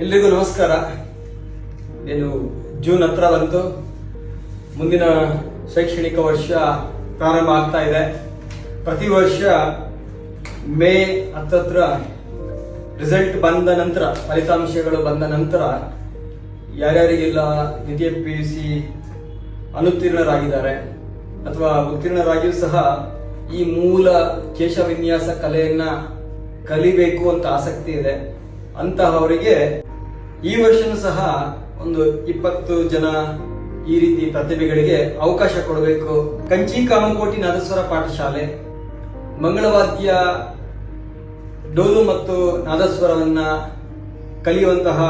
ಎಲ್ರಿಗೂ ನಮಸ್ಕಾರ. ಜೂನ್ ಹತ್ರ ಬಂತು. ಮುಂದಿನ ಶೈಕ್ಷಣಿಕ ವರ್ಷ ಪ್ರಾರಂಭ ಆಗ್ತಾ ಇದೆ. ಪ್ರತಿ ವರ್ಷ ಮೇ 10 ರಿಸಲ್ಟ್ ಬಂದ ನಂತರ, ಫಲಿತಾಂಶಗಳು ಬಂದ ನಂತರ ಯಾರ್ಯಾರಿಗೆಲ್ಲ ದ್ವಿತೀಯ PUC ಅನುತ್ತೀರ್ಣರಾಗಿದ್ದಾರೆ ಅಥವಾ ಉತ್ತೀರ್ಣರಾಗಿಯೂ ಸಹ ಈ ಮೂಲ ಕೇಶವಿನ್ಯಾಸ ಕಲೆಯನ್ನ ಕಲಿಬೇಕು ಅಂತ ಆಸಕ್ತಿ ಇದೆ ಅಂತಹವರಿಗೆ ಈ ವರ್ಷನೂ ಸಹ ಒಂದು 20 ಜನ ಈ ರೀತಿ ಪ್ರತಿಭೆಗಳಿಗೆ ಅವಕಾಶ ಕೊಡಬೇಕು. ಕಂಚಿ ಕಾಮಕೋಟಿ ನಾದಸ್ವರ ಪಾಠಶಾಲೆ ಮಂಗಳವಾದ್ಯ, ಡೋಲು ಮತ್ತು ನಾದಸ್ವರವನ್ನ ಕಲಿಯುವಂತಹ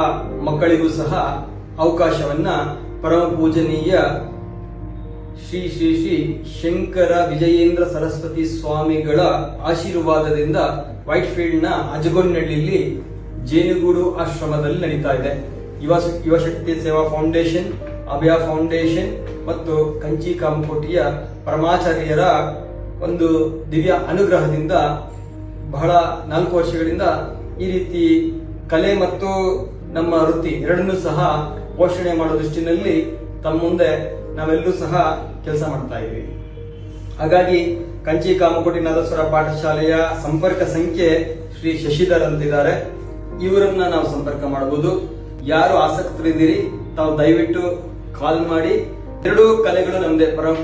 ಮಕ್ಕಳಿಗೂ ಸಹ ಅವಕಾಶವನ್ನ ಪರಮ ಪೂಜನೀಯ ಶ್ರೀ ಶ್ರೀ ಶ್ರೀ ಶಂಕರ ವಿಜಯೇಂದ್ರ ಸರಸ್ವತಿ ಸ್ವಾಮಿಗಳ ಆಶೀರ್ವಾದದಿಂದ ವೈಟ್ ಫೀಲ್ಡ್ ನ ಅಜಗೊಂಡಳ್ಳಿಯಲ್ಲಿ ಜೇನುಗೂಡು ಆಶ್ರಮದಲ್ಲಿ ನಡೀತಾ ಇದೆ. ಯುವಶಕ್ತಿ ಸೇವಾ ಫೌಂಡೇಶನ್, ಅಭಯ ಫೌಂಡೇಶನ್ ಮತ್ತು ಕಂಚಿ ಕಾಮಕೋಟಿಯ ಪರಮಾಚಾರ್ಯರ ಒಂದು ದಿವ್ಯ ಅನುಗ್ರಹದಿಂದ ಬಹಳ 4 ವರ್ಷಗಳಿಂದ ಈ ರೀತಿ ಕಲೆ ಮತ್ತು ನಮ್ಮ ವೃತ್ತಿ ಎರಡನ್ನೂ ಸಹ ಪೋಷಣೆ ಮಾಡೋ ದೃಷ್ಟಿನಲ್ಲಿ ತಮ್ಮ ಮುಂದೆ ನಾವೆಲ್ಲರೂ ಸಹ ಕೆಲಸ ಮಾಡ್ತಾ ಇದ್ದೀವಿ. ಹಾಗಾಗಿ ಕಂಚಿ ಕಾಮಕೋಟಿ ನಾದಸ್ವರ ಪಾಠಶಾಲೆಯ ಸಂಪರ್ಕ ಸಂಖ್ಯೆ ಶ್ರೀ ಶಶಿಧರ್ ಅಂತಿದ್ದಾರೆ. ಇವರನ್ನ ನಾವು ಸಂಪರ್ಕ ಮಾಡಬಹುದು. ಯಾರು ಆಸಕ್ತರಿದ್ದೀರಿ ತಾವು ದಯವಿಟ್ಟು ಕಾಲ್ ಮಾಡಿ. ಎರಡೂ ಕಲೆಗಳು ನಮ್ದೆ. ಪರಮ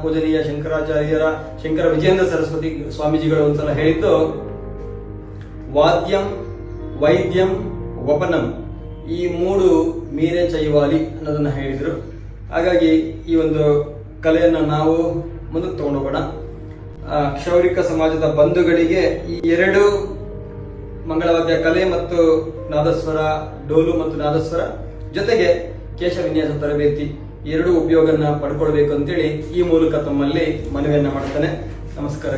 ಪೂಜನೀಯ ಶಂಕರಾಚಾರ್ಯರ ಶಂಕರ ವಿಜಯೇಂದ್ರ ಸರಸ್ವತಿ ಸ್ವಾಮೀಜಿಗಳು ಒಂದ್ಸಲ ಹೇಳಿದ್ದು, ವಾದ್ಯಂ ವೈದ್ಯಂ ವಪನಂ ಈ 3 ಮೀರೆ ಚೈವಾಲಿ ಅನ್ನೋದನ್ನ ಹೇಳಿದ್ರು. ಹಾಗಾಗಿ ಈ ಒಂದು ಕಲೆಯನ್ನ ನಾವು ಮುಂದಕ್ಕೆ ತಗೊಂಡೋಗೋಣ. ಕ್ಷೌರಿಕ ಸಮಾಜದ ಬಂಧುಗಳಿಗೆ ಈ 2 ಮಂಗಳವಾದ್ಯ ಕಲೆ ಮತ್ತು ನಾದಸ್ವರ, ಡೋಲು ಮತ್ತು ನಾದಸ್ವರ ಜೊತೆಗೆ ಕೇಶ ವಿನ್ಯಾಸ ತರಬೇತಿ ಎರಡೂ ಉಪಯೋಗನ ಪಡ್ಕೊಳ್ಬೇಕು ಅಂತೇಳಿ ಈ ಮೂಲಕ ತಮ್ಮಲ್ಲಿ ಮನವಿಯನ್ನ ಮಾಡ್ತಾನೆ. ನಮಸ್ಕಾರ.